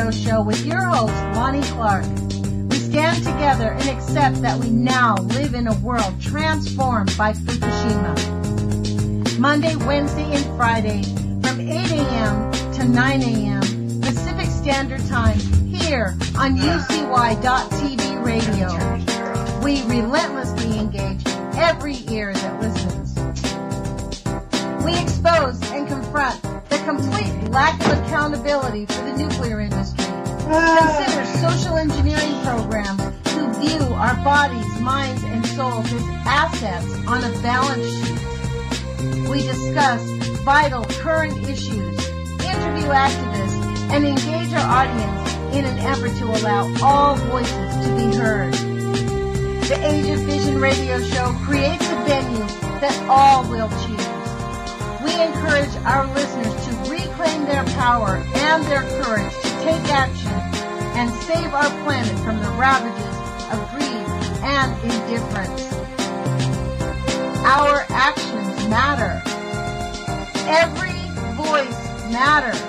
Radio Show with your host, Lonnie Clark. We stand together and accept that we now live in a world transformed by Fukushima. Monday, Wednesday, and Friday from 8 a.m. to 9 a.m. Pacific Standard Time here on UCY.TV Radio. We relentlessly engage every ear that listens. We expose and confront the complete lack of accountability for the nuclear industry. Consider social engineering programs who view our bodies, minds, and souls as assets on a balance sheet. We discuss vital current issues, interview activists, and engage our audience in an effort to allow all voices to be heard. The Age of Fission Radio Show creates a venue that all will choose. We encourage our listeners to reclaim their power and their courage to take action and save our planet from the ravages of greed and indifference. Our actions matter. Every voice matters.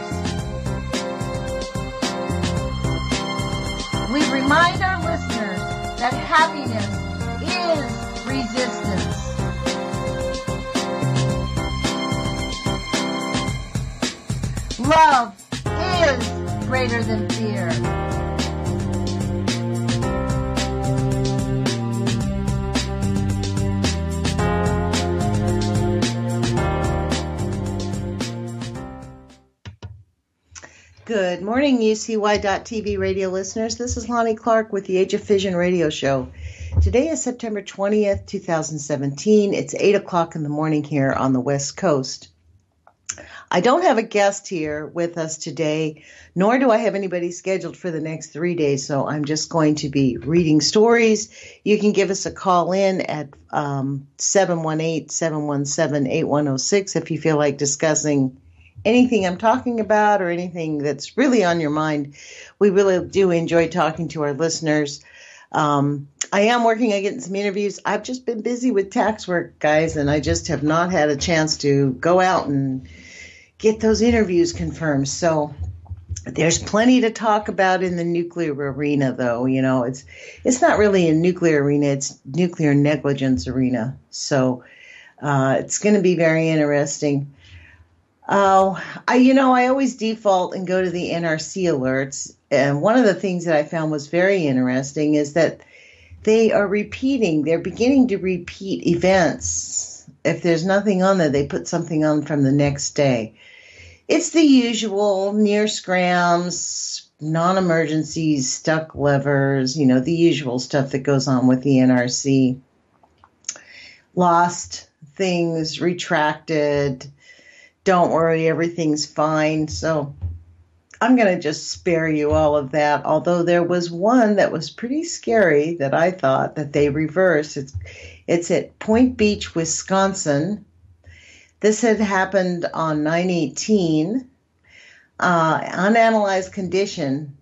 We remind our listeners that happiness is resistance. Love is greater than fear. Good morning, UCY.TV radio listeners. This is Lonnie Clark with the Age of Fission radio show. Today is September 20th, 2017. It's 8 o'clock in the morning here on the West Coast. I don't have a guest here with us today, nor do I have anybody scheduled for the next 3 days, so I'm just going to be reading stories. You can give us a call in at 718-717-8106 if you feel like discussing anything I'm talking about or anything that's really on your mind. We really do enjoy talking to our listeners. I am working on getting some interviews. I've just been busy with tax work, guys, and I just have not had a chance to go out and get those interviews confirmed. So there's plenty to talk about in the nuclear arena, though. You know, it's not really a nuclear arena, it's nuclear negligence arena. So it's going to be very interesting. I always default and go to the NRC alerts. And one of the things that I found was very interesting is that they're beginning to repeat events. If there's nothing on there, they put something on from the next day. It's the usual near scrams, non-emergencies, stuck levers, the usual stuff that goes on with the NRC. Lost things, retracted, don't worry, everything's fine. So I'm going to just spare you all of that, although there was one that was pretty scary that I thought that they reversed. It's at Point Beach, Wisconsin. This had happened on 9/18, unanalyzed condition,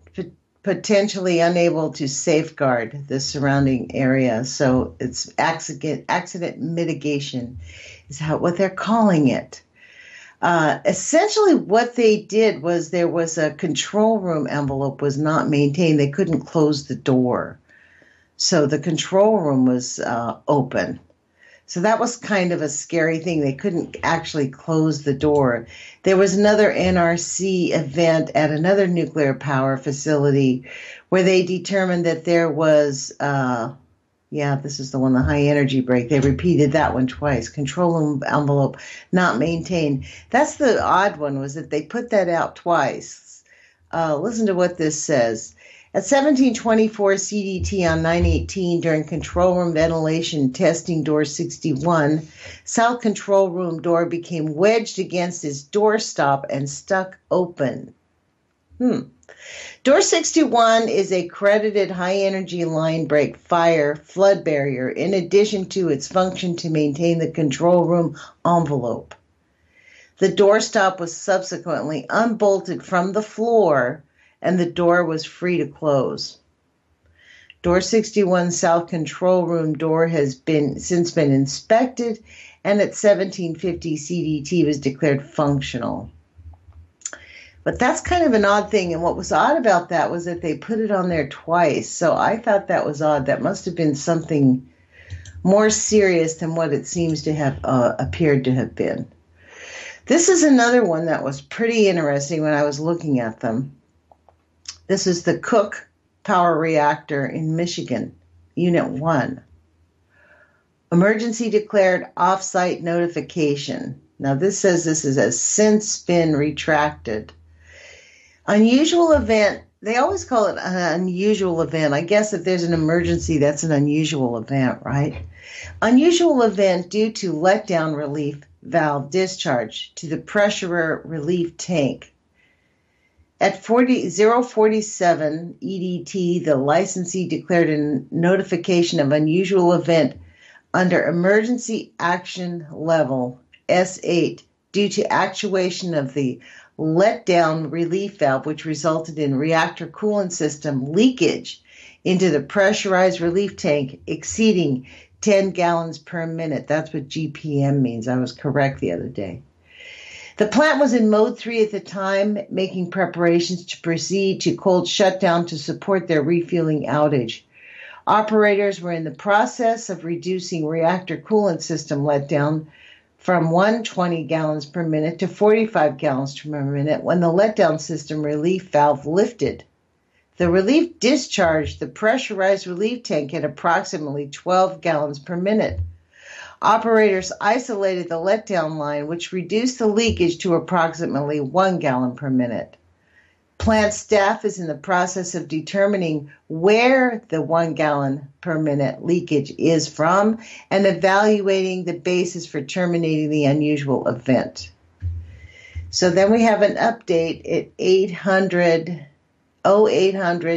potentially unable to safeguard the surrounding area. So it's accident mitigation is what they're calling it. Essentially what they did was there was a control room envelope was not maintained. They couldn't close the door. So the control room was open. So that was kind of a scary thing. They couldn't actually close the door. There was another NRC event at another nuclear power facility where they determined that there was, this is the one, the high energy break. They repeated that one twice. Control room envelope not maintained. That's the odd one, was that they put that out twice. Listen to what this says. At 1724 CDT on 9/18, during control room ventilation testing door 61, south control room door became wedged against its doorstop and stuck open. Door 61 is a credited high-energy line break fire flood barrier in addition to its function to maintain the control room envelope. The doorstop was subsequently unbolted from the floor and the door was free to close. Door 61 south control room door has since been inspected and at 1750 CDT was declared functional. But that's kind of an odd thing. And what was odd about that was that they put it on there twice. So I thought that was odd. That must have been something more serious than what it seems to have appeared to have been. This is another one that was pretty interesting when I was looking at them. This is the Cook Power Reactor in Michigan, Unit 1. Emergency declared off-site notification. Now this says this has since been retracted. Unusual event. They always call it an unusual event. I guess if there's an emergency, that's an unusual event, right? Unusual event due to letdown relief valve discharge to the pressure relief tank. At 047 EDT, the licensee declared a notification of unusual event under Emergency Action Level S8 due to actuation of the letdown relief valve, which resulted in reactor coolant system leakage into the pressurized relief tank exceeding 10 gallons per minute. That's what GPM means. I was correct the other day. The plant was in mode 3 at the time, making preparations to proceed to cold shutdown to support their refueling outage. Operators were in the process of reducing reactor coolant system letdown from 120 gallons per minute to 45 gallons per minute when the letdown system relief valve lifted. The relief discharged the pressurized relief tank at approximately 12 gallons per minute. Operators isolated the letdown line, which reduced the leakage to approximately 1 gallon per minute. Plant staff is in the process of determining where the 1 gallon per minute leakage is from and evaluating the basis for terminating the unusual event. So then we have an update at 0800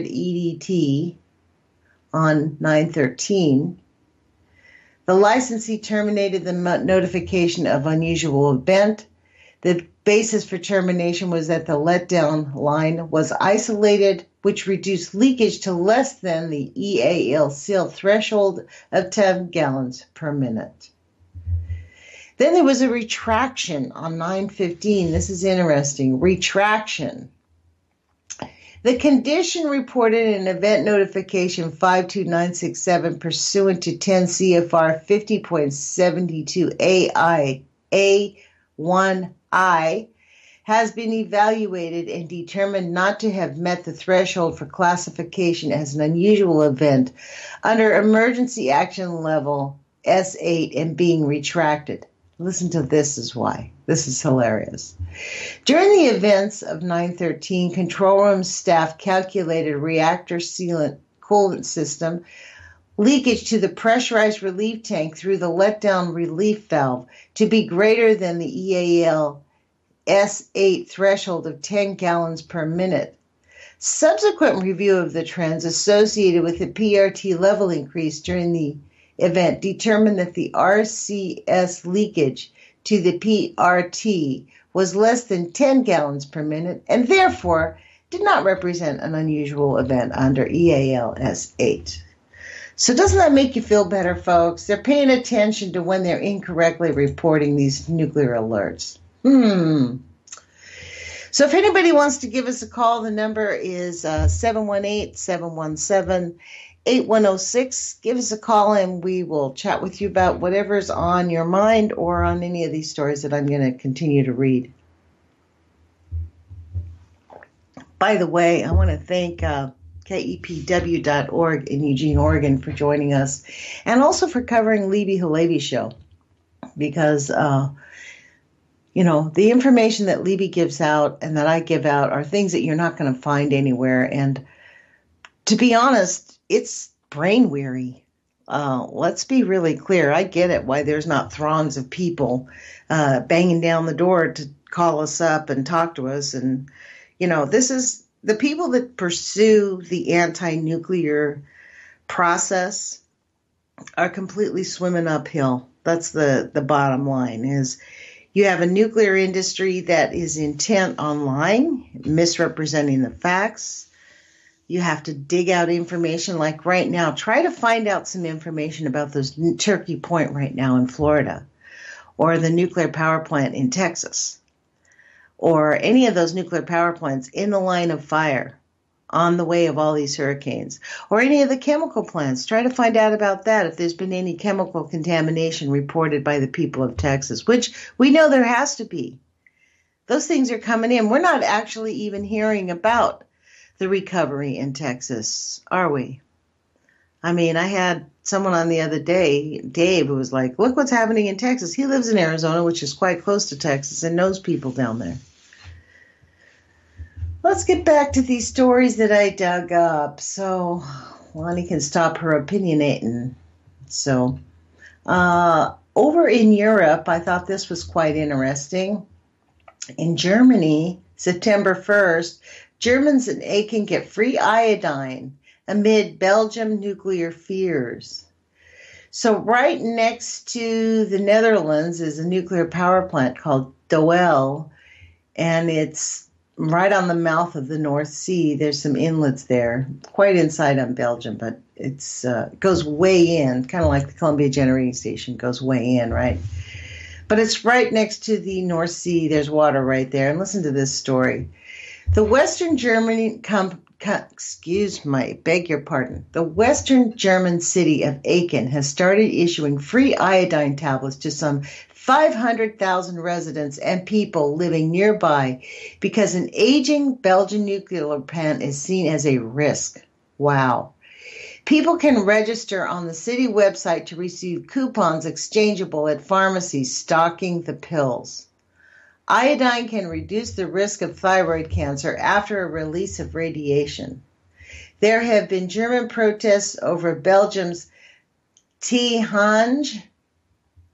EDT on 9/13. The licensee terminated the notification of unusual event. The basis for termination was that the letdown line was isolated, which reduced leakage to less than the EAL seal threshold of 10 gallons per minute. Then there was a retraction on 9/15. This is interesting. Retraction. The condition reported in event notification 52967 pursuant to 10 CFR 50.72 A1I has been evaluated and determined not to have met the threshold for classification as an unusual event under Emergency Action Level S8 and being retracted. Listen to this is why. This is hilarious. During the events of 9/13, control room staff calculated reactor sealant coolant system leakage to the pressurized relief tank through the letdown relief valve to be greater than the EAL S8 threshold of 10 gallons per minute. Subsequent review of the trends associated with the PRT level increase during the event determined that the RCS leakage to the PRT was less than 10 gallons per minute and therefore did not represent an unusual event under EAL S8. So doesn't that make you feel better, folks? They're paying attention to when they're incorrectly reporting these nuclear alerts. So if anybody wants to give us a call, the number is 718-717-8106. Give us a call and we will chat with you about whatever's on your mind or on any of these stories that I'm going to continue to read. By the way, I want to thank KEPW.org in Eugene, Oregon for joining us and also for covering Libby Halevi's show because, the information that Libby gives out and that I give out are things that you're not going to find anywhere. And to be honest, it's brain weary. Let's be really clear. I get it why there's not throngs of people banging down the door to call us up and talk to us. And, this is the people that pursue the anti-nuclear process are completely swimming uphill. That's the bottom line is you have a nuclear industry that is intent on lying, misrepresenting the facts. You have to dig out information like right now. Try to find out some information about this Turkey Point right now in Florida or the nuclear power plant in Texas or any of those nuclear power plants in the line of fire on the way of all these hurricanes, or any of the chemical plants. Try to find out about that, if there's been any chemical contamination reported by the people of Texas, which we know there has to be. Those things are coming in. We're not actually even hearing about the recovery in Texas, are we? I mean, I had someone on the other day, Dave, who was like, look what's happening in Texas. He lives in Arizona, which is quite close to Texas, and knows people down there. Let's get back to these stories that I dug up so Lonnie can stop her opinionating. So, over in Europe, I thought this was quite interesting. In Germany, September 1st, Germans in Aachen get free iodine amid Belgium nuclear fears. So right next to the Netherlands is a nuclear power plant called Doel, and it's right on the mouth of the North Sea. There's some inlets there, quite inside on Belgium, but it goes way in, kind of like the Columbia Generating Station goes way in, right? But it's right next to the North Sea. There's water right there. And listen to this story. The Western Germany, the Western German city of Aachen has started issuing free iodine tablets to some 500,000 residents and people living nearby because an aging Belgian nuclear plant is seen as a risk. Wow. People can register on the city website to receive coupons exchangeable at pharmacies stocking the pills. Iodine can reduce the risk of thyroid cancer after a release of radiation. There have been German protests over Belgium's Tihange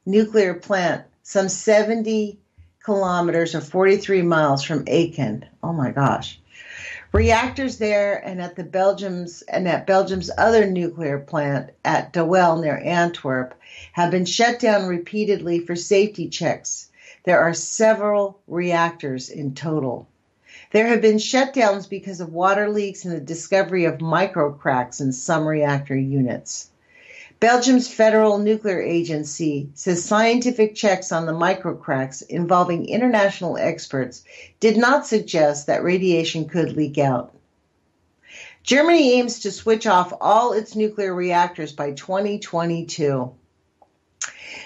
nuclear plant, some 70 kilometers or 43 miles from Aachen. Oh my gosh. Reactors there and at Belgium's other nuclear plant at Doel near Antwerp have been shut down repeatedly for safety checks. There are several reactors in total. There have been shutdowns because of water leaks and the discovery of microcracks in some reactor units. Belgium's Federal Nuclear Agency says scientific checks on the microcracks involving international experts did not suggest that radiation could leak out. Germany aims to switch off all its nuclear reactors by 2022.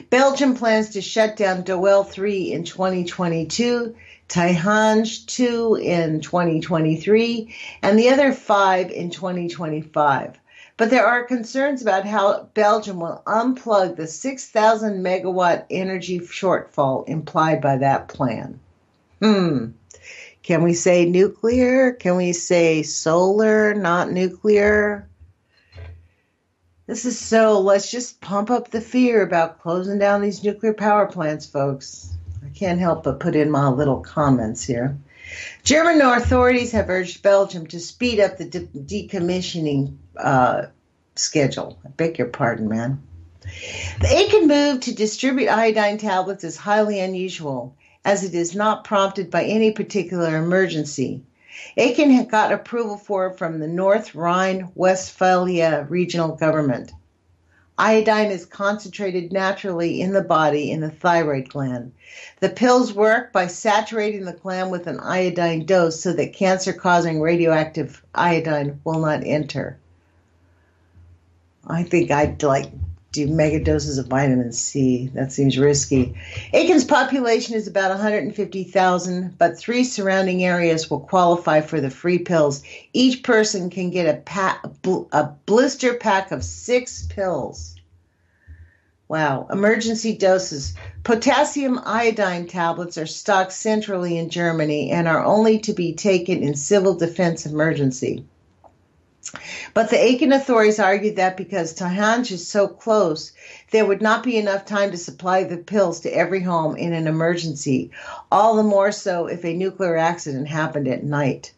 Belgium plans to shut down Doel 3 in 2022, Tihange 2 in 2023, and the other 5 in 2025. But there are concerns about how Belgium will unplug the 6,000 megawatt energy shortfall implied by that plan. Can we say nuclear? Can we say solar, not nuclear? Let's just pump up the fear about closing down these nuclear power plants, folks. I can't help but put in my little comments here. German authorities have urged Belgium to speed up the decommissioning schedule. I beg your pardon, man. The Aachen move to distribute iodine tablets is highly unusual, as it is not prompted by any particular emergency. Aachen got approval for it from the North Rhine-Westphalia regional government. Iodine is concentrated naturally in the body in the thyroid gland. The pills work by saturating the gland with an iodine dose so that cancer-causing radioactive iodine will not enter. I think I'd do mega doses of vitamin C. That seems risky. Aachen's population is about 150,000, but 3 surrounding areas will qualify for the free pills. Each person can get a blister pack of 6 pills. Wow. Emergency doses. Potassium iodine tablets are stocked centrally in Germany and are only to be taken in civil defense emergency. But the Aachen authorities argued that because Tihange is so close, there would not be enough time to supply the pills to every home in an emergency, all the more so if a nuclear accident happened at night.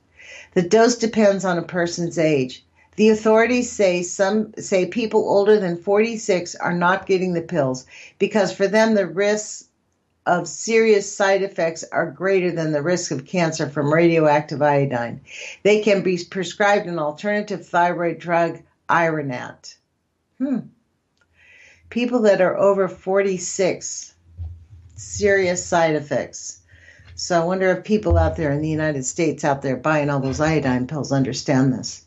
The dose depends on a person's age. The authorities say people older than 46 are not getting the pills because for them the risks of serious side effects are greater than the risk of cancer from radioactive iodine. They can be prescribed an alternative thyroid drug, Ironat. People that are over 46, serious side effects. So I wonder if people out there in the United States out there buying all those iodine pills understand this.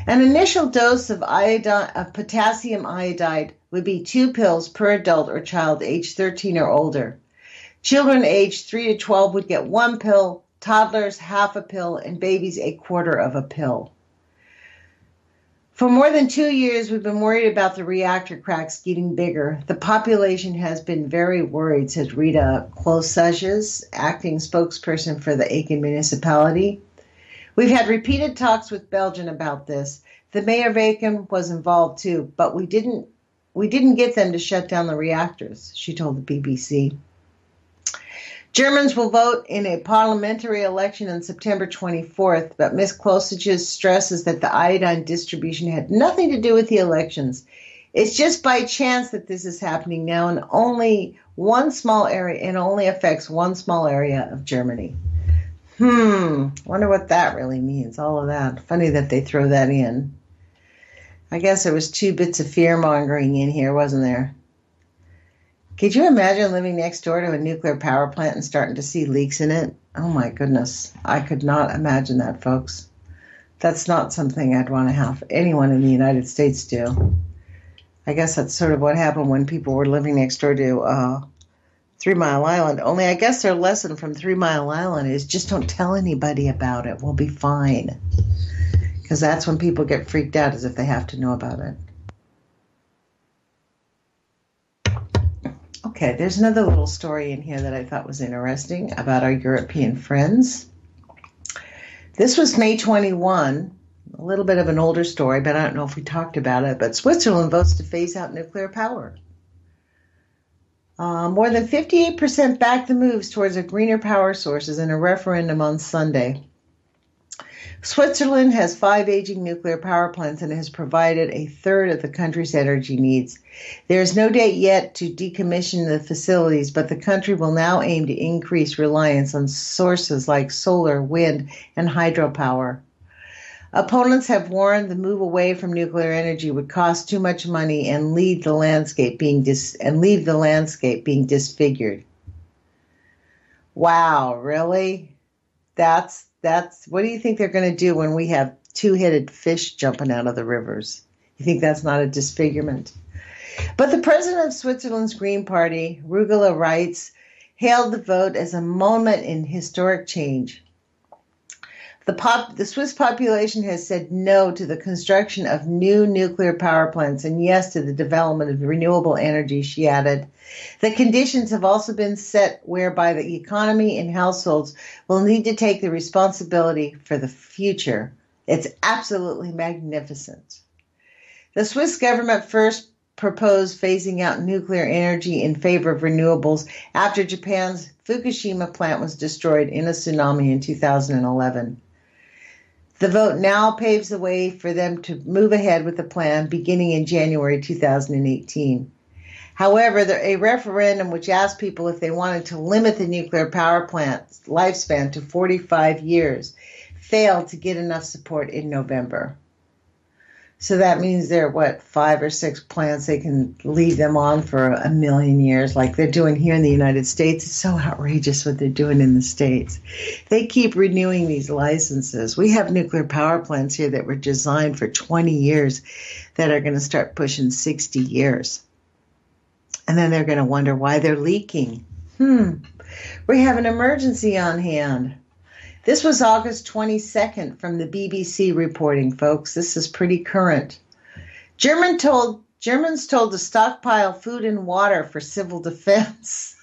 An initial dose of potassium iodide would be 2 pills per adult or child aged 13 or older. Children aged 3 to 12 would get 1 pill, toddlers half a pill, and babies a quarter of a pill. For more than 2 years, we've been worried about the reactor cracks getting bigger. The population has been very worried, says Rita Closages, acting spokesperson for the Aiken municipality. We've had repeated talks with Belgium about this. The mayor of Aiken was involved too, but we didn't get them to shut down the reactors, she told the BBC. Germans will vote in a parliamentary election on September 24th, but Ms. Closages stresses that the iodine distribution had nothing to do with the elections. It's just by chance that this is happening now in only one small area, and only affects one small area of Germany. Wonder what that really means, all of that. Funny that they throw that in. I guess there was 2 bits of fear-mongering in here, wasn't there? Could you imagine living next door to a nuclear power plant and starting to see leaks in it? Oh my goodness. I could not imagine that, folks. That's not something I'd want to have anyone in the United States do. I guess that's sort of what happened when people were living next door to 3 Mile Island. Only I guess their lesson from 3 Mile Island is just don't tell anybody about it. We'll be fine. Because that's when people get freaked out, as if they have to know about it. Okay, there's another little story in here that I thought was interesting about our European friends. This was May 21, a little bit of an older story, but I don't know if we talked about it. But Switzerland votes to phase out nuclear power. More than 58% backed the moves towards a greener power sources in a referendum on Sunday. Switzerland has 5 aging nuclear power plants and has provided a third of the country's energy needs. There is no date yet to decommission the facilities, but the country will now aim to increase reliance on sources like solar, wind, and hydropower. Opponents have warned the move away from nuclear energy would cost too much money and leave the landscape being disfigured. Wow, really? That's what do you think they're going to do when we have 2-headed fish jumping out of the rivers? You think that's not a disfigurement? But the president of Switzerland's Green Party, Rugula writes, hailed the vote as a moment in historic change. The Swiss population has said no to the construction of new nuclear power plants and yes to the development of renewable energy, she added. The conditions have also been set whereby the economy and households will need to take the responsibility for the future. It's absolutely magnificent. The Swiss government first proposed phasing out nuclear energy in favor of renewables after Japan's Fukushima plant was destroyed in a tsunami in 2011. The vote now paves the way for them to move ahead with the plan beginning in January 2018. However, a referendum which asked people if they wanted to limit the nuclear power plant's lifespan to 45 years failed to get enough support in November. So that means there are, 5 or 6 plants they can leave them on for 1 million years like they're doing here in the United States. It's so outrageous what they're doing in the States. They keep renewing these licenses. We have nuclear power plants here that were designed for 20 years that are going to start pushing 60 years. And then they're going to wonder why they're leaking. We have an emergency on hand. This was August 22nd from the BBC reporting, folks. This is pretty current. Germans told to stockpile food and water for civil defense.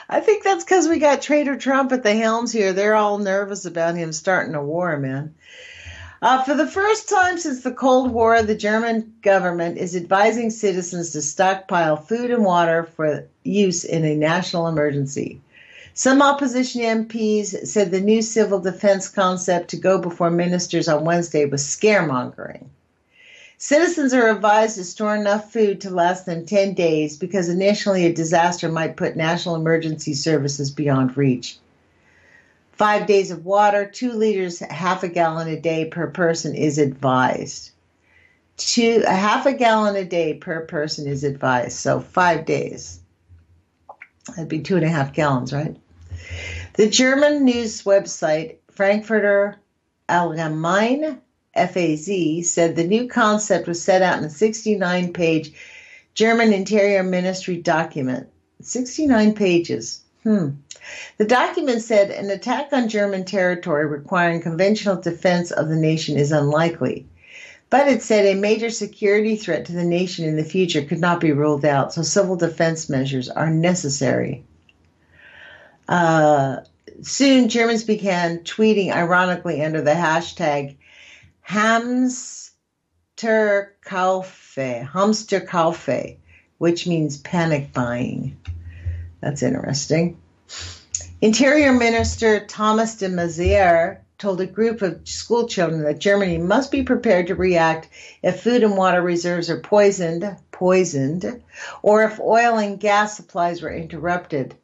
I think that's because we got Trader Trump at the helms here. They're all nervous about him starting a war, man. For the first time since the Cold War, the German government is advising citizens to stockpile food and water for use in a national emergency. Some opposition MPs said the new civil defense concept to go before ministers on Wednesday was scaremongering. Citizens are advised to store enough food to last them 10 days because initially a disaster might put national emergency services beyond reach. 5 days of water, 2 liters, half a gallon a day per person is advised. Half a gallon a day per person is advised, so 5 days. That'd be 2.5 gallons, right? The German news website Frankfurter Allgemeine FAZ said the new concept was set out in a 69-page German Interior Ministry document. 69 pages. The document said an attack on German territory requiring conventional defense of the nation is unlikely. But it said a major security threat to the nation in the future could not be ruled out, so civil defense measures are necessary. Soon, Germans began tweeting ironically under the hashtag Hamsterkaufe, which means panic buying. That's interesting. Interior Minister Thomas de Maizière told a group of school children that Germany must be prepared to react if food and water reserves are poisoned, or if oil and gas supplies were interrupted.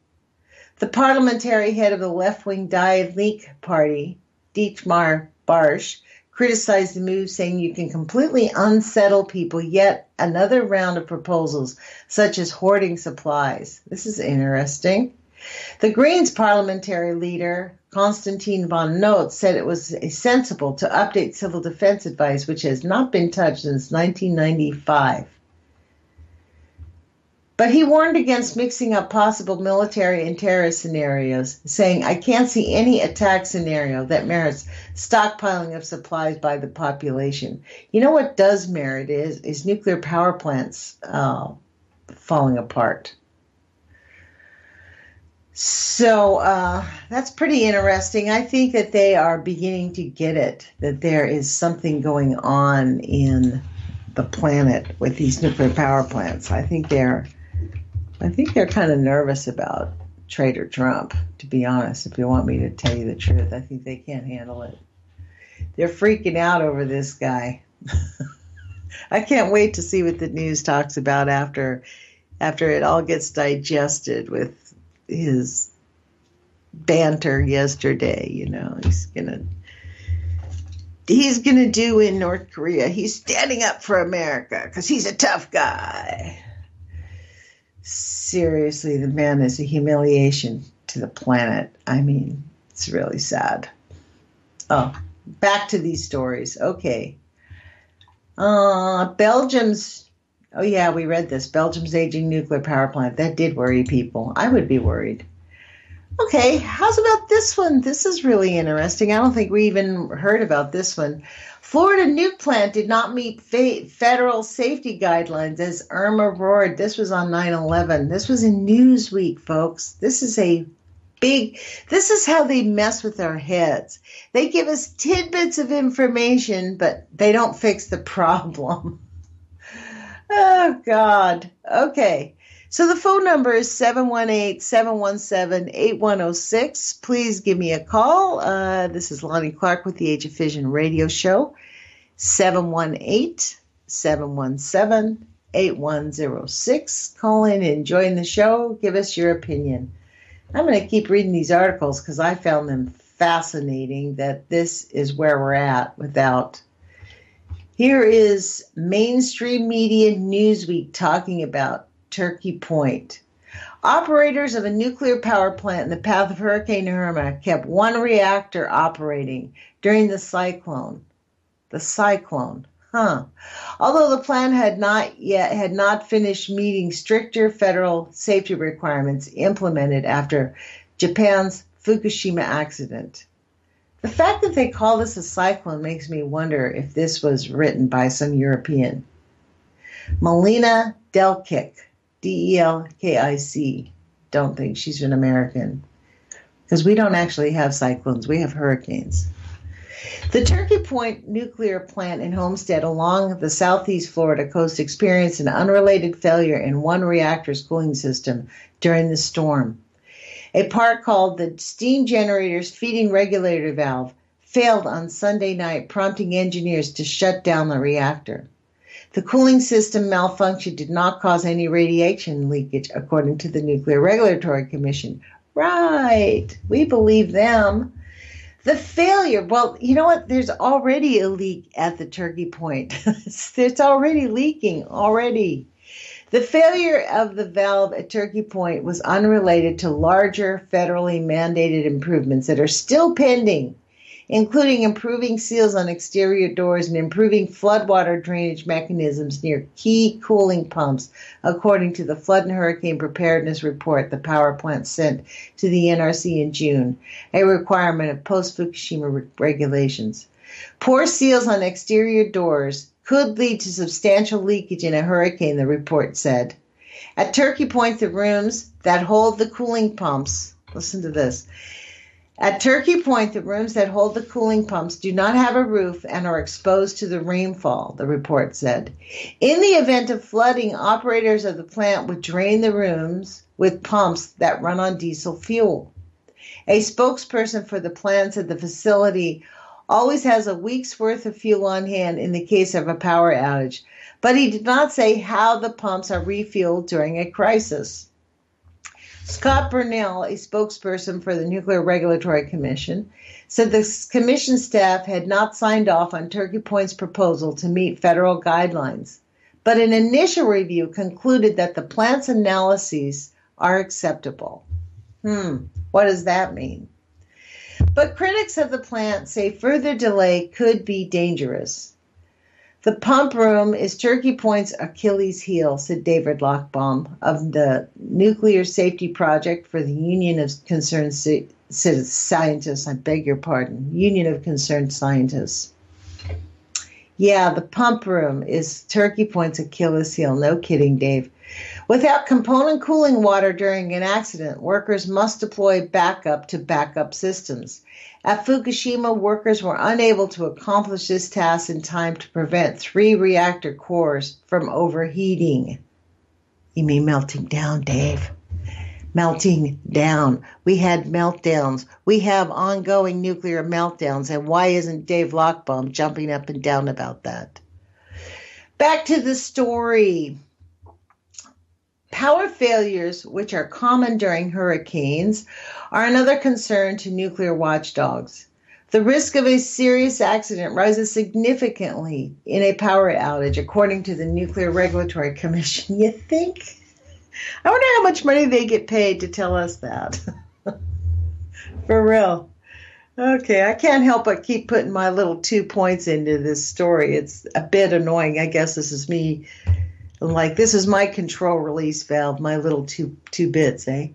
The parliamentary head of the left-wing Die Linke party, Dietmar Barsch, criticized the move, saying you can completely unsettle people, yet another round of proposals, such as hoarding supplies. This is interesting. The Greens parliamentary leader, Konstantin von Noot, said it was sensible to update civil defense advice, which has not been touched since 1995. But he warned against mixing up possible military and terrorist scenarios, saying, I can't see any attack scenario that merits stockpiling of supplies by the population. You know what does merit is nuclear power plants falling apart. So that's pretty interesting. I think that they are beginning to get it, that there is something going on in the planet with these nuclear power plants. I think they're kind of nervous about Trader Trump, to be honest, if you want me to tell you the truth. I think they can't handle it. They're freaking out over this guy. I can't wait to see what the news talks about after it all gets digested with his banter yesterday. You know, he's gonna do in North Korea. He's standing up for America because he's a tough guy. Seriously, the man is a humiliation to the planet. I mean, it's really sad. Oh, back to these stories. Okay. Belgium's, oh yeah, we read this. Belgium's aging nuclear power plant. That did worry people. I would be worried. Okay, how's about this one? This is really interesting. I don't think we even heard about this one. Florida nuke plant did not meet federal safety guidelines as Irma roared. This was on 9/11. This was in Newsweek, folks. This is how they mess with our heads. They give us tidbits of information, but they don't fix the problem. Oh, God. Okay. So the phone number is 718-717-8106. Please give me a call. This is Lonnie Clark with the Age of Fission radio show. 718-717-8106. Call in and join the show. Give us your opinion. I'm going to keep reading these articles because I found them fascinating that this is where we're at without. Here is mainstream media Newsweek talking about Turkey Point. Operators of a nuclear power plant in the path of Hurricane Irma kept one reactor operating during the cyclone. The cyclone, Although the plant had not finished meeting stricter federal safety requirements implemented after Japan's Fukushima accident. The fact that they call this a cyclone makes me wonder if this was written by some European. Melina Delkic, Delkic. Don't think she's an American. Because we don't actually have cyclones, we have hurricanes. The Turkey Point nuclear plant in Homestead along the southeast Florida coast experienced an unrelated failure in one reactor's cooling system during the storm. A part called the steam generator's feeding regulator valve failed on Sunday night, prompting engineers to shut down the reactor. The cooling system malfunction did not cause any radiation leakage, according to the Nuclear Regulatory Commission. Right, we believe them. The failure, well, you know what? There's already a leak at the Turkey Point. It's already leaking, already. The failure of the valve at Turkey Point was unrelated to larger federally mandated improvements that are still pending, including improving seals on exterior doors and improving floodwater drainage mechanisms near key cooling pumps, according to the Flood and Hurricane Preparedness Report the power plant sent to the NRC in June, a requirement of post-Fukushima regulations. Poor seals on exterior doors could lead to substantial leakage in a hurricane, the report said. At Turkey Point, the rooms that hold the cooling pumps, listen to this, at Turkey Point, the rooms that hold the cooling pumps do not have a roof and are exposed to the rainfall, the report said. In the event of flooding, operators of the plant would drain the rooms with pumps that run on diesel fuel. A spokesperson for the plant said the facility always has a week's worth of fuel on hand in the case of a power outage, but he did not say how the pumps are refueled during a crisis. Scott Burnell, a spokesperson for the Nuclear Regulatory Commission, said the commission staff had not signed off on Turkey Point's proposal to meet federal guidelines, but an initial review concluded that the plant's analyses are acceptable. What does that mean? But critics of the plant say further delay could be dangerous. The pump room is Turkey Point's Achilles heel, said David Lochbaum of the Nuclear Safety Project for the Union of Concerned Scientists. I beg your pardon. Union of Concerned Scientists. Yeah, the pump room is Turkey Point's Achilles heel. No kidding, Dave. Without component cooling water during an accident, workers must deploy backup to backup systems. At Fukushima, workers were unable to accomplish this task in time to prevent 3 reactor cores from overheating. You mean melting down, Dave? Melting down. We had meltdowns. We have ongoing nuclear meltdowns. And why isn't Dave Lochbaum jumping up and down about that? Back to the story. Power failures, which are common during hurricanes, are another concern to nuclear watchdogs. The risk of a serious accident rises significantly in a power outage, according to the Nuclear Regulatory Commission. You think? I wonder how much money they get paid to tell us that. For real. Okay, I can't help but keep putting my little 2 points into this story. It's a bit annoying. I guess this is me. Like, this is my control release valve, my little two bits, eh?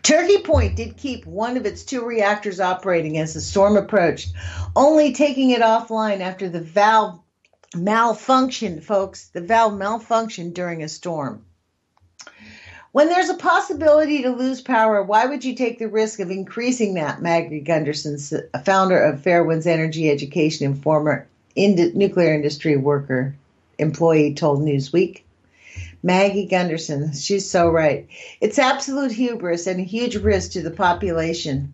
Turkey Point did keep one of its 2 reactors operating as the storm approached, only taking it offline after the valve malfunctioned, folks. The valve malfunctioned during a storm. When there's a possibility to lose power, why would you take the risk of increasing that? Maggie Gunderson, founder of Fairwinds Energy Education and former nuclear industry employee, told Newsweek. Maggie Gunderson, she's so right. It's absolute hubris and a huge risk to the population.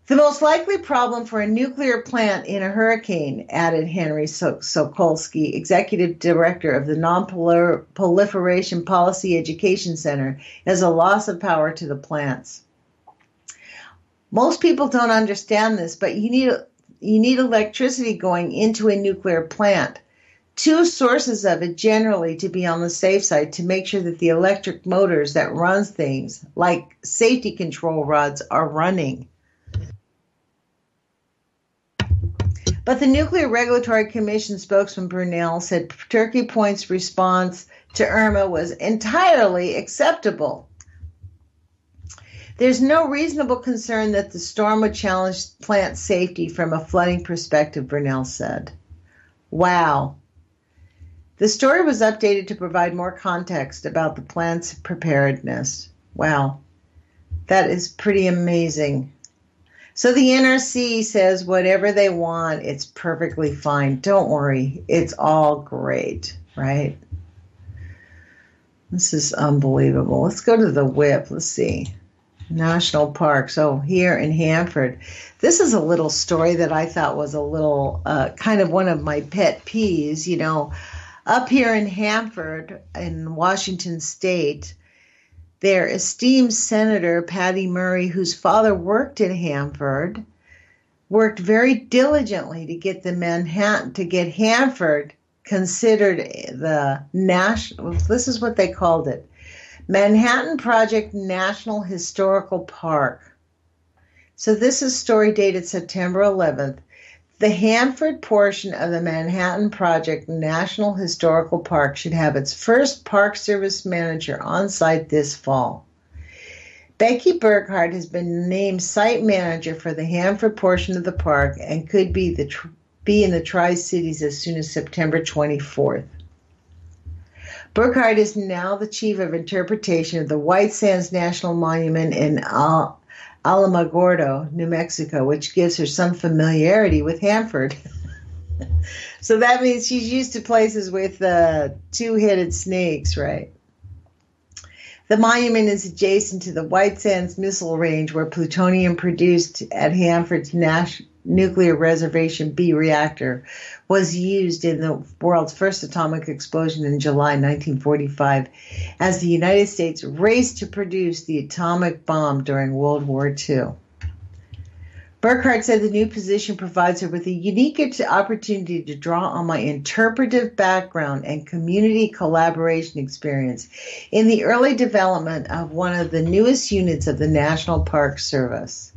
The most likely problem for a nuclear plant in a hurricane, added Henry Sokolsky, executive director of the Non-Proliferation Policy Education Center, is a loss of power to the plants. Most people don't understand this, but you need electricity going into a nuclear plant. 2 sources of it generally to be on the safe side to make sure that the electric motors that runs things, like safety control rods, are running. But the Nuclear Regulatory Commission spokesman Burnell said Turkey Point's response to Irma was entirely acceptable. There's no reasonable concern that the storm would challenge plant safety from a flooding perspective, Burnell said. Wow. The story was updated to provide more context about the plant's preparedness. Wow. That is pretty amazing. So the NRC says whatever they want, it's perfectly fine. Don't worry. It's all great, right? This is unbelievable. Let's go to the WIPP. Let's see. National Park. So here in Hanford, this is a little story that I thought was a little kind of one of my pet peeves. You know, up here in Hanford in Washington State, their esteemed Senator Patty Murray, whose father worked in Hanford, worked very diligently to get Hanford considered the national, this is what they called it, Manhattan Project National Historical Park. So this is story dated September 11th. The Hanford portion of the Manhattan Project National Historical Park should have its first Park Service manager on site this fall. Becky Burkhart has been named site manager for the Hanford portion of the park and could be in the Tri-Cities as soon as September 24th. Burkhart is now the chief of interpretation of the White Sands National Monument in Alamogordo, New Mexico, which gives her some familiarity with Hanford. So that means she's used to places with two-headed snakes, right? The monument is adjacent to the White Sands Missile Range, where plutonium produced at Hanford's Nuclear Reservation B reactor was used in the world's first atomic explosion in July 1945 as the United States raced to produce the atomic bomb during World War II. Burkhart said the new position provides her with a unique opportunity to draw on my interpretive background and community collaboration experience in the early development of one of the newest units of the National Park Service.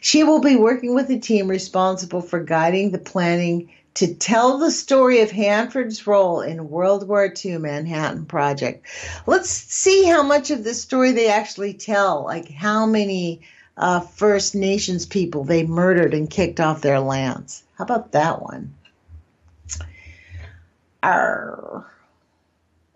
She will be working with a team responsible for guiding the planning to tell the story of Hanford's role in World War II Manhattan Project. Let's see how much of this story they actually tell, like how many First Nations people they murdered and kicked off their lands. How about that one? Arr.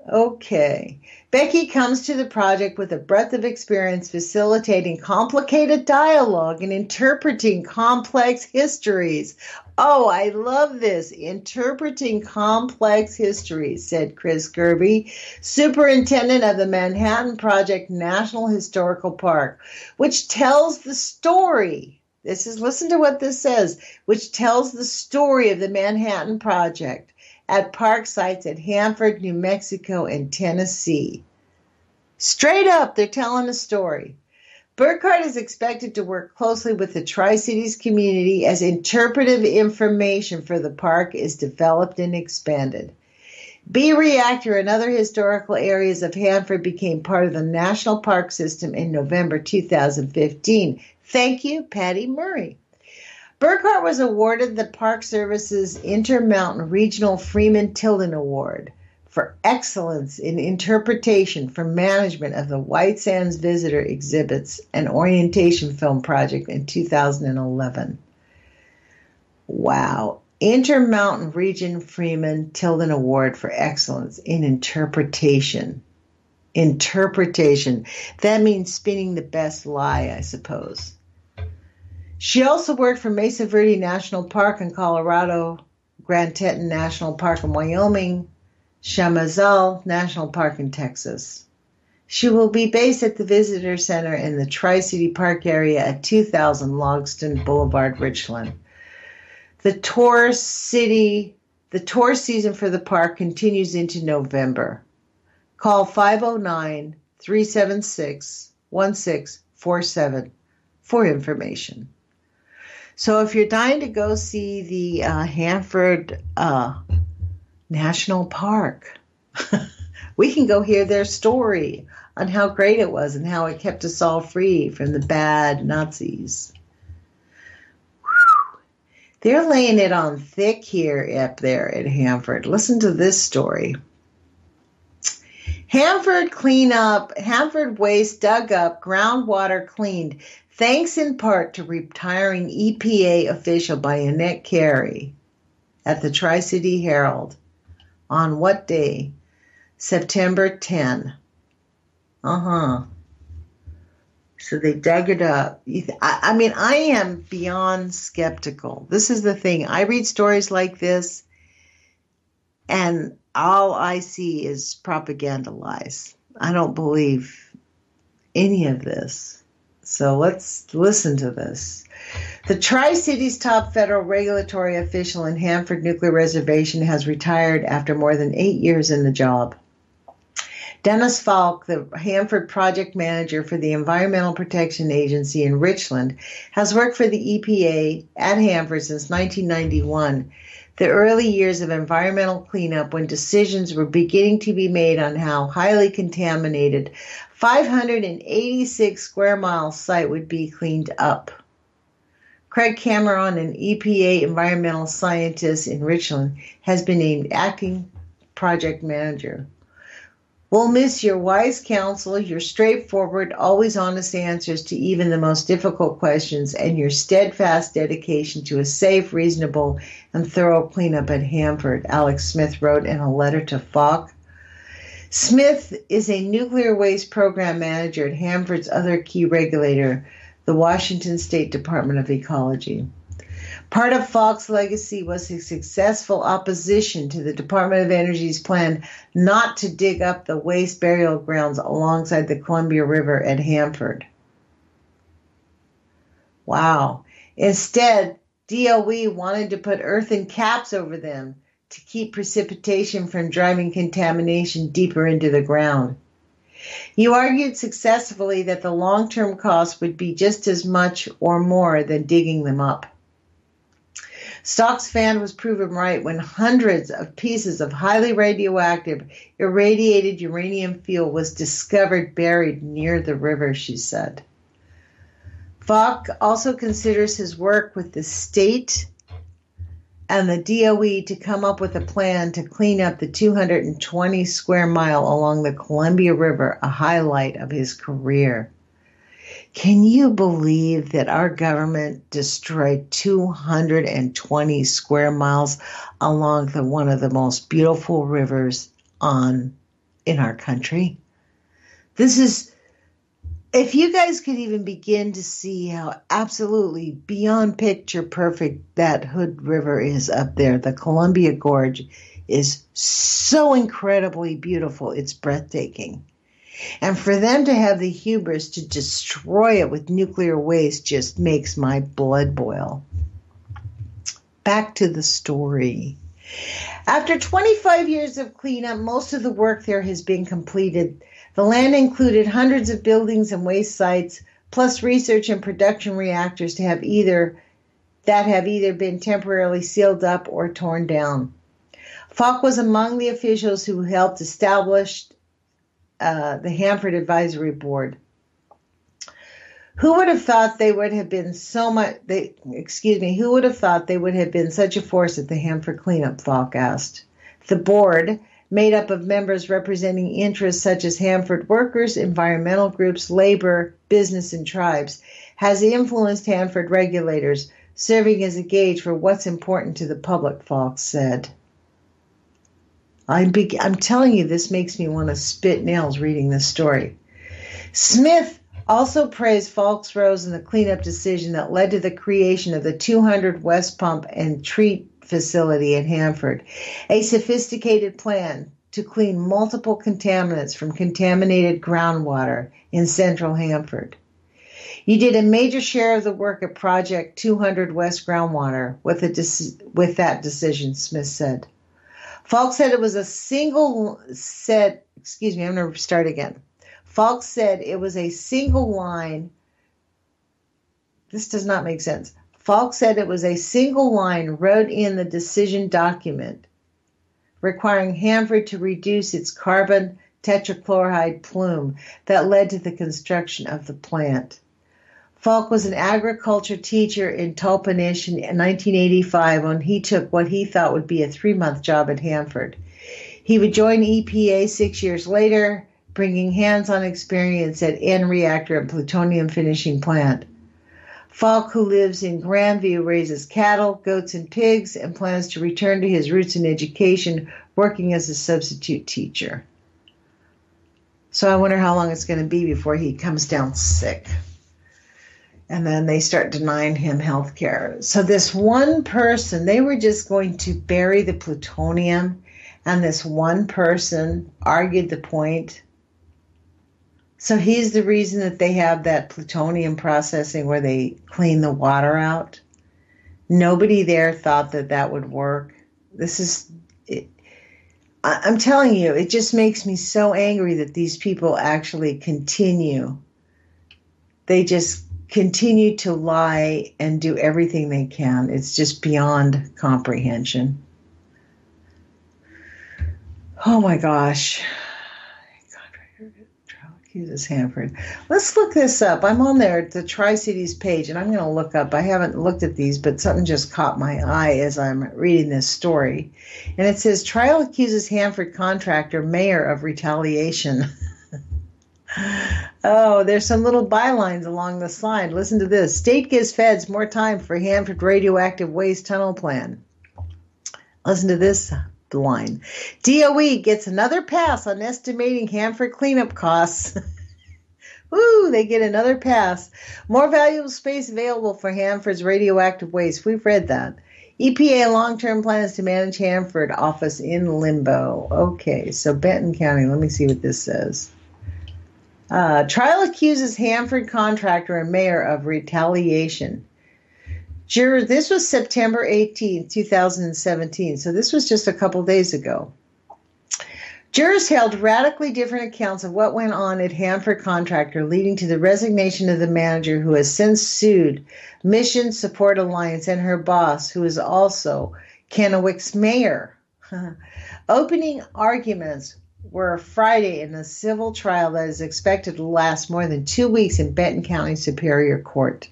Okay. Becky comes to the project with a breadth of experience facilitating complicated dialogue and interpreting complex histories. Oh, I love this. Interpreting complex histories, said Chris Kirby, superintendent of the Manhattan Project National Historical Park, which tells the story. Listen to what this says, which tells the story of the Manhattan Project at park sites at Hanford, New Mexico, and Tennessee. Straight up, they're telling a story. Burkhart is expected to work closely with the Tri-Cities community as interpretive information for the park is developed and expanded. B Reactor and other historical areas of Hanford became part of the National Park System in November 2015. Thank you, Patty Murray. Burkhart was awarded the Park Service's Intermountain Regional Freeman Tilden Award for excellence in interpretation for management of the White Sands Visitor Exhibits and Orientation Film Project in 2011. Wow. Intermountain Region Freeman Tilden Award for excellence in interpretation. Interpretation. That means spinning the best lie, I suppose. She also worked for Mesa Verde National Park in Colorado, Grand Teton National Park in Wyoming, Chamazal National Park in Texas. She will be based at the Visitor Center in the Tri-City Park area at 2000 Logston Boulevard, Richland. The tour season for the park continues into November. Call 509-376-1647 for information. So if you're dying to go see the Hanford National Park, we can go hear their story on how great it was and how it kept us all free from the bad Nazis. Whew. They're laying it on thick here up there at Hanford. Listen to this story. Hanford waste dug up, groundwater cleaned, thanks in part to retiring EPA official by Annette Carey at the Tri-City Herald. On what day? September 10. So they dug it up. I mean, I am beyond skeptical. This is the thing. I read stories like this, and all I see is propaganda lies. I don't believe any of this. So let's listen to this. The Tri-Cities top federal regulatory official in Hanford Nuclear Reservation has retired after more than 8 years in the job. Dennis Falk, the Hanford project manager for the Environmental Protection Agency in Richland, has worked for the EPA at Hanford since 1991. the early years of environmental cleanup when decisions were beginning to be made on how highly contaminated 586 square mile site would be cleaned up. Craig Cameron, an EPA environmental scientist in Richland, has been named acting project manager. We'll miss your wise counsel, your straightforward, always honest answers to even the most difficult questions, and your steadfast dedication to a safe, reasonable, and thorough cleanup at Hanford, Alex Smith wrote in a letter to Falk. Smith is a nuclear waste program manager at Hanford's other key regulator, the Washington State Department of Ecology. Part of Falk's legacy was his successful opposition to the Department of Energy's plan not to dig up the waste burial grounds alongside the Columbia River at Hanford. Wow. Instead, DOE wanted to put earthen caps over them to keep precipitation from driving contamination deeper into the ground. You argued successfully that the long-term cost would be just as much or more than digging them up. Stock's fan was proven right when hundreds of pieces of highly radioactive, irradiated uranium fuel was discovered buried near the river, she said. Falk also considers his work with the state and the DOE to come up with a plan to clean up the 220 square mile along the Columbia River, a highlight of his career. Can you believe that our government destroyed 220 square miles along one of the most beautiful rivers in our country? This is, if you guys could even begin to see how absolutely beyond picture perfect that Hood River is up there, the Columbia Gorge is so incredibly beautiful, it's breathtaking. And for them to have the hubris to destroy it with nuclear waste just makes my blood boil. Back to the story. After 25 years of cleanup, most of the work there has been completed. The land included hundreds of buildings and waste sites, plus research and production reactors that have either been temporarily sealed up or torn down. Falk was among the officials who helped establish the Hanford Advisory Board. Who would have thought they would have been such a force at the Hanford cleanup, Falk asked. The board, made up of members representing interests such as Hanford workers, environmental groups, labor, business, and tribes, has influenced Hanford regulators, serving as a gauge for what's important to the public, Falk said. I'm telling you, this makes me want to spit nails reading this story. Smith also praised Falk's role in the cleanup decision that led to the creation of the 200 West Pump and Treat facility at Hanford, a sophisticated plan to clean multiple contaminants from contaminated groundwater in central Hanford. You did a major share of the work at Project 200 West Groundwater with that decision, Smith said. Falk said it was a single Falk said it was a single line. This does not make sense. Falk said it was a single line wrote in the decision document requiring Hanford to reduce its carbon tetrachloride plume that led to the construction of the plant. Falk was an agriculture teacher in Toppenish in 1985 when he took what he thought would be a 3-month job at Hanford. He would join EPA 6 years later, bringing hands-on experience at N-reactor and plutonium finishing plant. Falk, who lives in Grandview, raises cattle, goats, and pigs, and plans to return to his roots in education, working as a substitute teacher. So I wonder how long it's going to be before he comes down sick. And then they start denying him health care. So this one person, they were just going to bury the plutonium, and this one person argued the point. So he's the reason that they have that plutonium processing where they clean the water out. Nobody there thought that that would work. I'm telling you, it just makes me so angry that these people actually continue. They just continue to lie and do everything they can. It's just beyond comprehension. Oh my gosh. Accuses Hanford. Let's look this up. I'm on there at the Tri-Cities page, and I'm going to look up. I haven't looked at these, but something just caught my eye as I'm reading this story. And it says, trial accuses Hanford contractor mayor of retaliation. Oh, there's some little bylines along the slide. Listen to this. State gives feds more time for Hanford radioactive waste tunnel plan. Listen to this line. DOE gets another pass on estimating Hanford cleanup costs. Woo, they get another pass. More valuable space available for Hanford's radioactive waste. We've read that. EPA long-term plans to manage Hanford office in limbo. Okay, so Benton County. Let me see what this says. Trial accuses Hanford contractor and mayor of retaliation. Jurors, this was September 18, 2017, so this was just a couple days ago. Jurors held radically different accounts of what went on at Hanford Contractor, leading to the resignation of the manager, who has since sued Mission Support Alliance and her boss, who is also Kennewick's mayor. Opening arguments were Friday in a civil trial that is expected to last more than 2 weeks in Benton County Superior Court.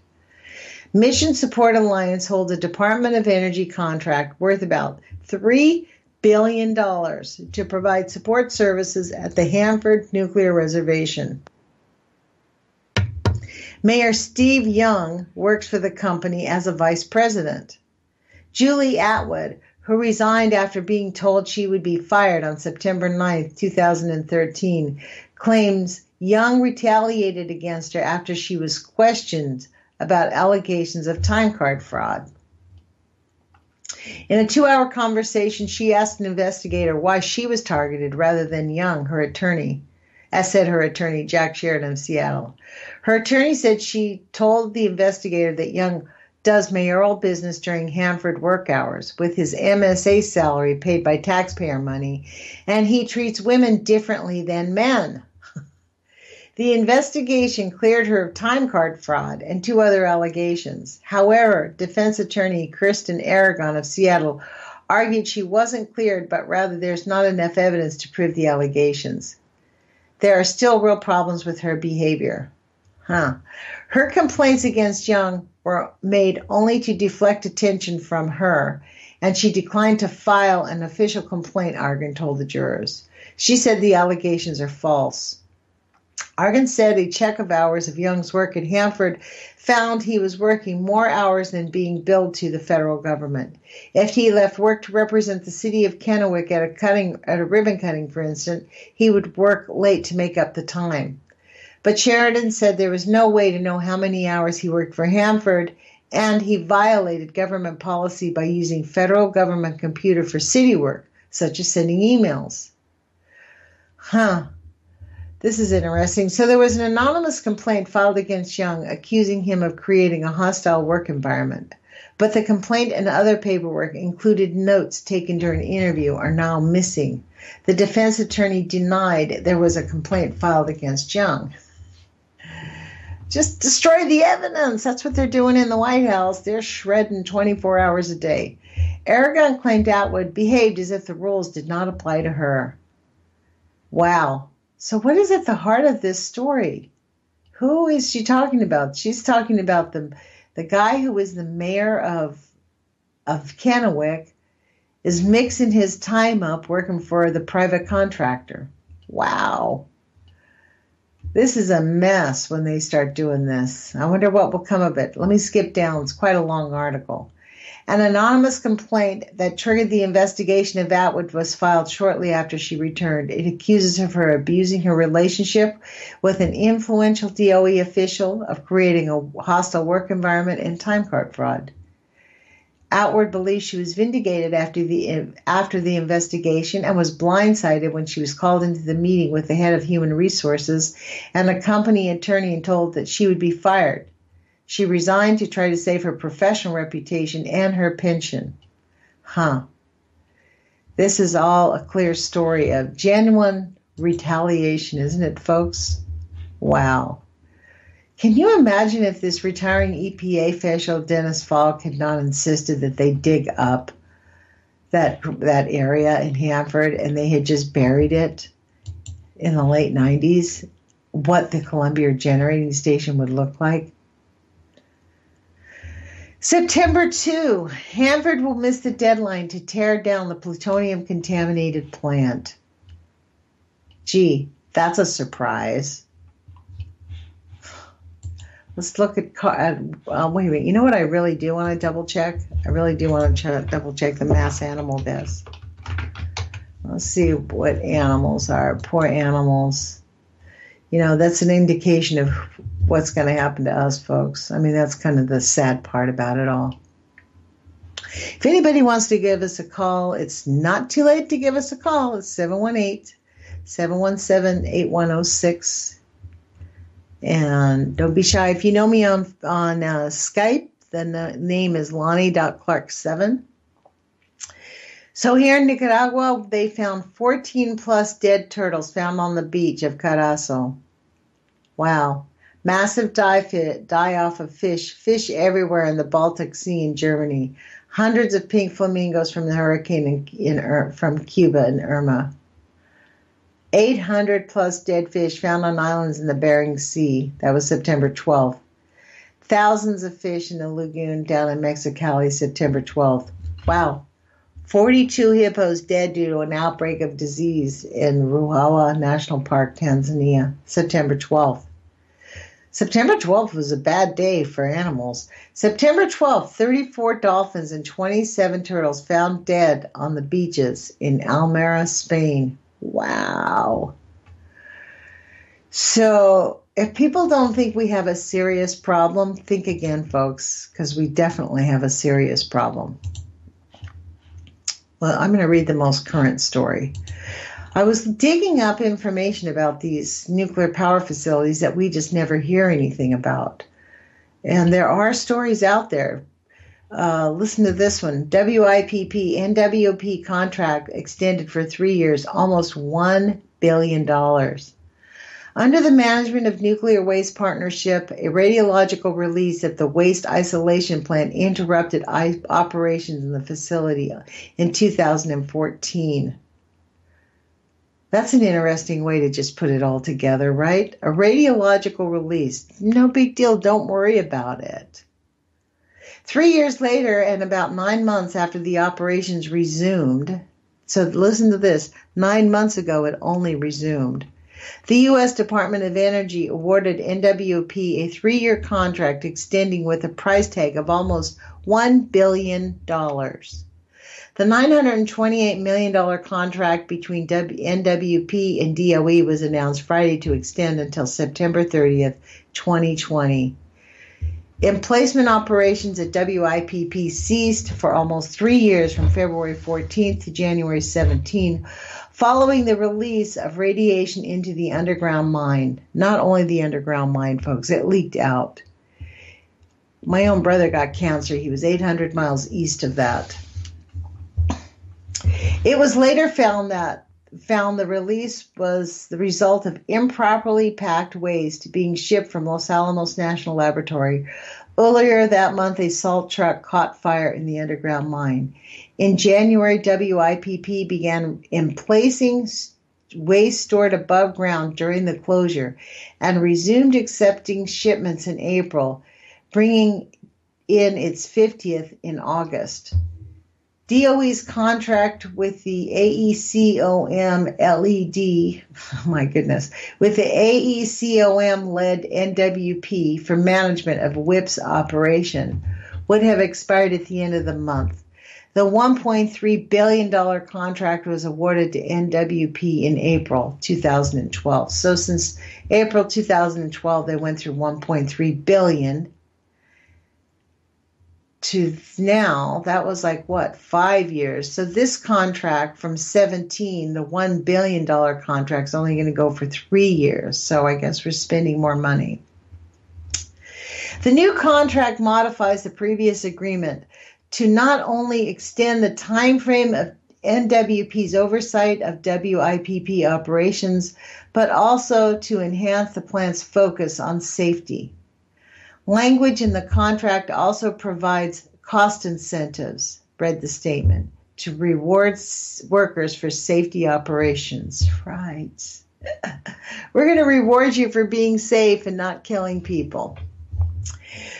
Mission Support Alliance holds a Department of Energy contract worth about $3 billion to provide support services at the Hanford Nuclear Reservation. Mayor Steve Young works for the company as a vice president. Julie Atwood, who resigned after being told she would be fired on September 9, 2013, claims Young retaliated against her after she was questioned about allegations of time card fraud. In a 2-hour conversation, she asked an investigator why she was targeted rather than Young, her attorney, as said her attorney, Jack Sheridan of Seattle. Her attorney said she told the investigator that Young does mayoral business during Hanford work hours with his MSA salary paid by taxpayer money, and he treats women differently than men. The investigation cleared her of time card fraud and 2 other allegations. However, defense attorney Kristen Aragon of Seattle argued she wasn't cleared, but rather there's not enough evidence to prove the allegations. There are still real problems with her behavior. Her complaints against Young were made only to deflect attention from her, and she declined to file an official complaint, Argan told the jurors. She said the allegations are false. Argan said a check of hours of Young's work at Hanford found he was working more hours than being billed to the federal government. If he left work to represent the city of Kennewick at a ribbon cutting, for instance, he would work late to make up the time. But Sheridan said there was no way to know how many hours he worked for Hanford, and he violated government policy by using federal government computer for city work, such as sending emails. This is interesting. So there was an anonymous complaint filed against Young accusing him of creating a hostile work environment. But the complaint and other paperwork included notes taken during an interview are now missing. The defense attorney denied there was a complaint filed against Young. Just destroy the evidence. That's what they're doing in the White House. They're shredding 24 hours a day. Aragon claimed Atwood behaved as if the rules did not apply to her. Wow. So what is at the heart of this story? Who is she talking about? She's talking about the guy who was the mayor of Kennewick is mixing his time up working for the private contractor. Wow. This is a mess when they start doing this. I wonder what will come of it. Let me skip down. It's quite a long article. An anonymous complaint that triggered the investigation of Atwood was filed shortly after she returned. It accuses her of abusing her relationship with an influential DOE official, of creating a hostile work environment, and time card fraud. Atwood believes she was vindicated after the investigation and was blindsided when she was called into the meeting with the head of human resources and a company attorney and told that she would be fired. She resigned to try to save her professional reputation and her pension. This is all a clear story of genuine retaliation, isn't it, folks? Wow. Can you imagine if this retiring EPA official, Dennis Falk, had not insisted that they dig up that area in Hanford, and they had just buried it in the late 90s, what the Columbia generating station would look like. September 2, Hanford will miss the deadline to tear down the plutonium-contaminated plant. Gee, that's a surprise. Let's look at, wait a minute, you know what I really do want to double check? I really do want to double check the mass animal deaths. Let's see what animals are. Poor animals. You know, that's an indication of what's going to happen to us, folks. I mean, that's kind of the sad part about it all. If anybody wants to give us a call, it's not too late to give us a call. It's 718-717-8106. And don't be shy. If you know me on Skype, then the name is Lonnie.Clark7. So here in Nicaragua, they found 14 plus dead turtles found on the beach of Carazo. Wow. Massive die-off of fish everywhere in the Baltic Sea in Germany. Hundreds of pink flamingos from the hurricane from Cuba and Irma. 800 plus dead fish found on islands in the Bering Sea. That was September 12th. Thousands of fish in the lagoon down in Mexicali, September 12th. Wow. 42 hippos dead due to an outbreak of disease in Ruaha National Park, Tanzania, September 12th. September 12th was a bad day for animals. September 12th, 34 dolphins and 27 turtles found dead on the beaches in Almeria, Spain. Wow. So if people don't think we have a serious problem, think again, folks, because we definitely have a serious problem. Well, I'm going to read the most current story. I was digging up information about these nuclear power facilities that we just never hear anything about. And there are stories out there. Listen to this one. WIPP, NWP contract extended for 3 years, almost $1 billion. Under the management of Nuclear Waste Partnership, a radiological release at the waste isolation plant interrupted operations in the facility in 2014. That's an interesting way to just put it all together, right? A radiological release. No big deal. Don't worry about it. 3 years later, and about 9 months after the operations resumed, so listen to this, 9 months ago it only resumed, the U.S. Department of Energy awarded NWP a 3-year contract extending with a price tag of almost $1 billion. The $928 million contract between NWP and DOE was announced Friday to extend until September 30th, 2020. Emplacement operations at WIPP ceased for almost 3 years from February 14th to January 17th, following the release of radiation into the underground mine. Not only the underground mine, folks, it leaked out. My own brother got cancer. He was 800 miles east of that. It was later found the release was the result of improperly packed waste being shipped from Los Alamos National Laboratory. Earlier that month, a salt truck caught fire in the underground mine. In January, WIPP began emplacing waste stored above ground during the closure and resumed accepting shipments in April, bringing in its 50th in August. DOE's contract with the AECOM LED, oh my goodness, with the AECOM-led NWP for management of WIPP's operation would have expired at the end of the month. The $1.3 billion contract was awarded to NWP in April 2012. So since April 2012, they went through $1.3 billion. To now, that was like, 5 years. So this contract from 17, the $1 billion contract, is only going to go for 3 years. So I guess we're spending more money. The new contract modifies the previous agreement to not only extend the time frame of NWP's oversight of WIPP operations, but also to enhance the plant's focus on safety. Language in the contract also provides cost incentives, read the statement, to reward workers for safety operations. Right. We're going to reward you for being safe and not killing people.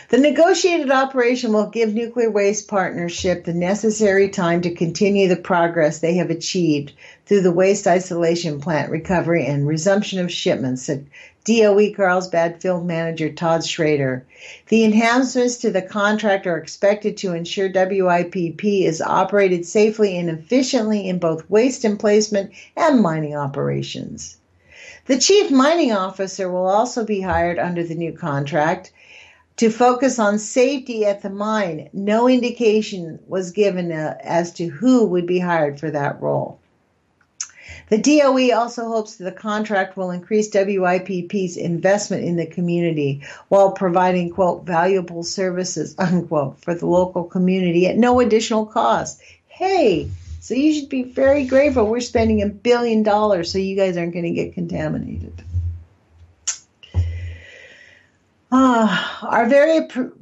The negotiated operation will give Nuclear Waste Partnership the necessary time to continue the progress they have achieved through the waste isolation plant recovery and resumption of shipments, said DOE Carlsbad Field Manager Todd Schrader. The enhancements to the contract are expected to ensure WIPP is operated safely and efficiently in both waste emplacement and mining operations. The chief mining officer will also be hired under the new contract to focus on safety at the mine. No indication was given as to who would be hired for that role. The DOE also hopes that the contract will increase WIPP's investment in the community while providing, quote, valuable services, unquote, for the local community at no additional cost. Hey, so you should be very grateful we're spending $1 billion so you guys aren't going to get contaminated.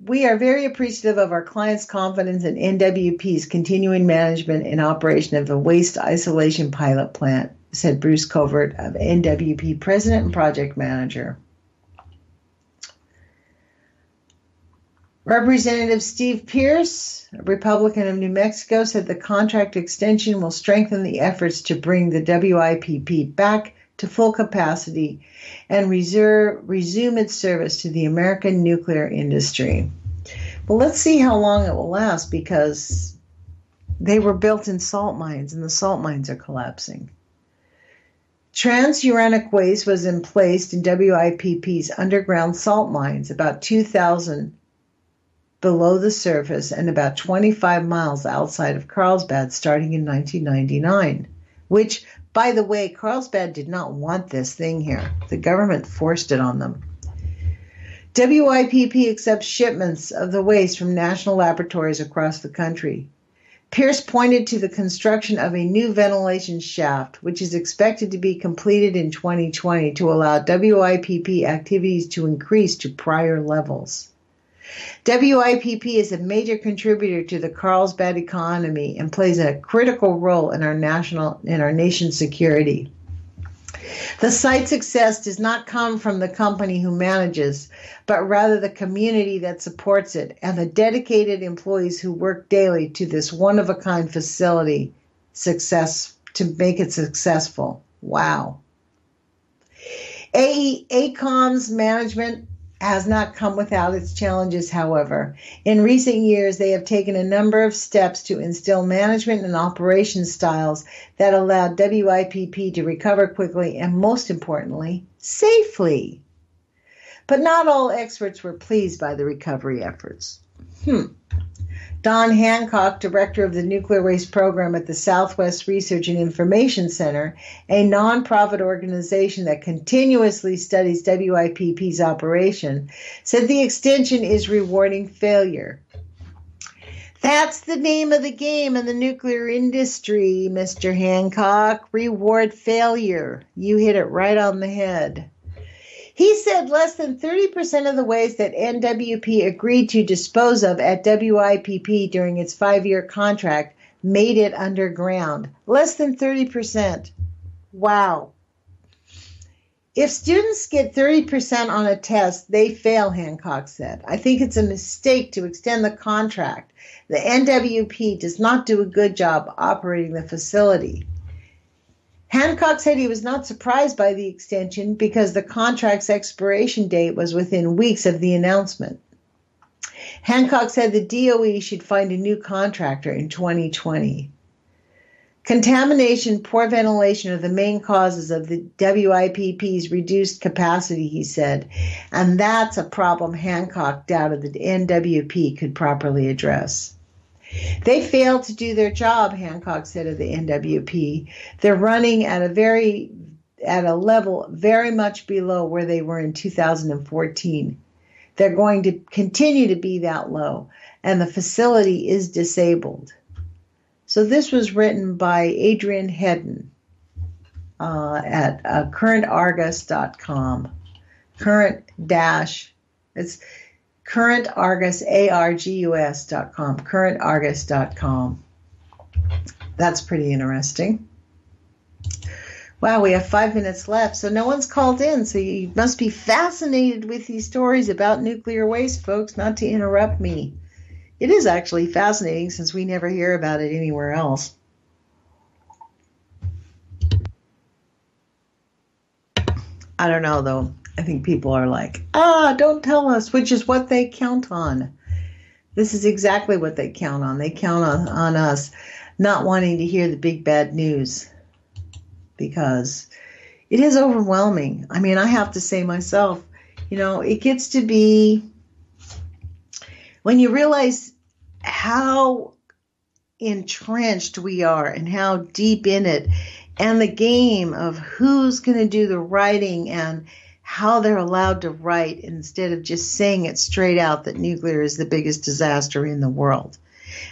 We are very appreciative of our clients' confidence in NWP's continuing management and operation of the waste isolation pilot plant, said Bruce Covert, of NWP President and Project Manager. Representative Steve Pierce, a Republican of New Mexico, said the contract extension will strengthen the efforts to bring the WIPP back to full capacity and resume its service to the American nuclear industry. But let's see how long it will last, because they were built in salt mines and the salt mines are collapsing. Transuranic waste was emplaced in WIPP's underground salt mines, about 2,000 below the surface and about 25 miles outside of Carlsbad, starting in 1999, which, by the way, Carlsbad did not want this thing here. The government forced it on them. WIPP accepts shipments of the waste from national laboratories across the country. Pierce pointed to the construction of a new ventilation shaft, which is expected to be completed in 2020 to allow WIPP activities to increase to prior levels. WIPP is a major contributor to the Carlsbad economy and plays a critical role in our nation's security. The site's success does not come from the company who manages, but rather the community that supports it and the dedicated employees who work daily to this one-of-a-kind facility to make it successful. Wow. AECOM's management has not come without its challenges, however. In recent years, they have taken a number of steps to instill management and operation styles that allowed WIPP to recover quickly and, most importantly, safely. But not all experts were pleased by the recovery efforts. Don Hancock, director of the Nuclear Waste Program at the Southwest Research and Information Center, a nonprofit organization that continuously studies WIPP's operation, said the extension is rewarding failure. That's the name of the game in the nuclear industry, Mr. Hancock. Reward failure. You hit it right on the head. He said less than 30% of the waste that NWP agreed to dispose of at WIPP during its 5-year contract made it underground. Less than 30%. Wow. If students get 30% on a test, they fail, Hancock said. I think it's a mistake to extend the contract. The NWP does not do a good job operating the facility. Hancock said he was not surprised by the extension because the contract's expiration date was within weeks of the announcement. Hancock said the DOE should find a new contractor in 2020. Contamination, poor ventilation are the main causes of the WIPP's reduced capacity, he said, and that's a problem Hancock doubted the NWP could properly address. They failed to do their job, Hancock said of the NWP. They're running at a level very much below where they were in 2014. They're going to continue to be that low, and the facility is disabled. So this was written by Adrian Hedden at currentargus.com. It's currentargus.com, currentargus.com. That's pretty interesting. Wow, we have 5 minutes left, so no one's called in, so you must be fascinated with these stories about nuclear waste, folks, not to interrupt me. It is actually fascinating since we never hear about it anywhere else. I don't know, though. I think people are like, don't tell us, which is what they count on. This is exactly what they count on. They count on us not wanting to hear the big bad news because it is overwhelming. I mean, I have to say myself, it gets to be when you realize how entrenched we are and how deep in it, and the game of who's going to do the writing and how they're allowed to write instead of just saying it straight out that nuclear is the biggest disaster in the world,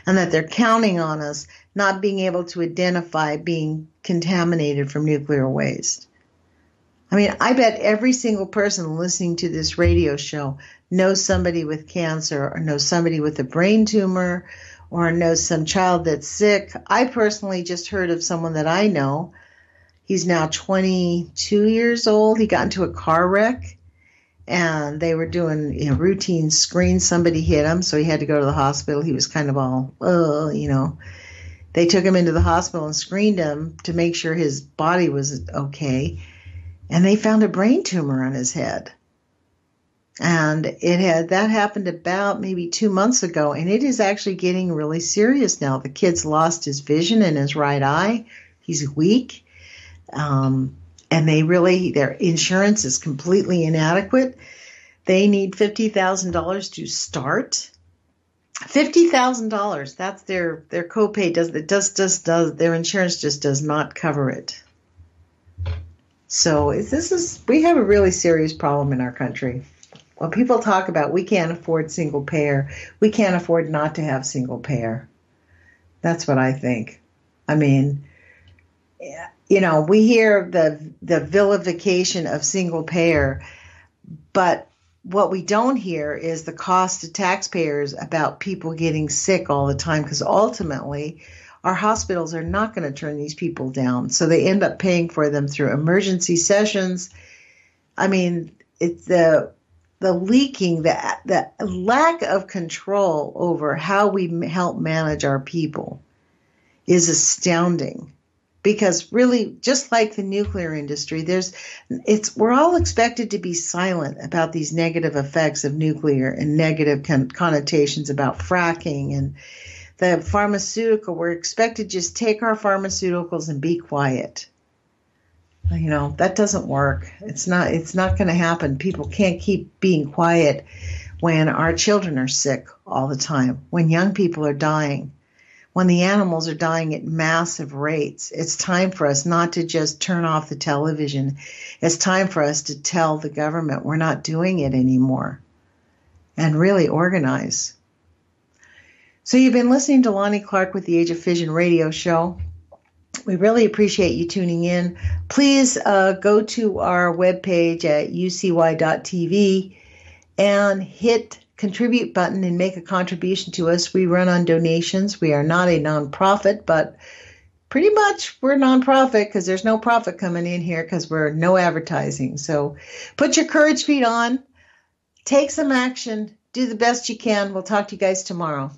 and that they're counting on us not being able to identify being contaminated from nuclear waste. I mean, I bet every single person listening to this radio show knows somebody with cancer or knows somebody with a brain tumor or knows some child that's sick. I personally just heard of someone that I know. He's now 22 years old. He got into a car wreck and they were doing a routine screen. Somebody hit him, so he had to go to the hospital. He was kind of all, They took him into the hospital and screened him to make sure his body was okay. And they found a brain tumor on his head. And that happened about maybe 2 months ago, and it is actually getting really serious now. The kid's lost his vision in his right eye. He's weak. And their insurance is completely inadequate. They need $50,000 to start. $50,000. That's their copay. Their insurance just does not cover it. So we have a really serious problem in our country. When people talk about we can't afford single payer, we can't afford not to have single payer. That's what I think. I mean, we hear the vilification of single payer, but what we don't hear is the cost to taxpayers about people getting sick all the time, because ultimately our hospitals are not going to turn these people down. So they end up paying for them through emergency sessions. I mean, it's the leaking, the lack of control over how we help manage our people is astounding. Because really, just like the nuclear industry, we're all expected to be silent about these negative effects of nuclear and negative connotations about fracking and the pharmaceutical. We're expected to just take our pharmaceuticals and be quiet. That doesn't work. It's not going to happen. People can't keep being quiet when our children are sick all the time, when young people are dying, when the animals are dying at massive rates. It's time for us not to just turn off the television. It's time for us to tell the government we're not doing it anymore and really organize. So you've been listening to Lonnie Clark with the Age of Fission radio show. We really appreciate you tuning in. Please go to our webpage at ucy.tv and hit contribute button and make a contribution to us. We run on donations. We are not a nonprofit, but pretty much we're a nonprofit because there's no profit coming in here because we're no advertising. So put your courage feet on, take some action, do the best you can. We'll talk to you guys tomorrow.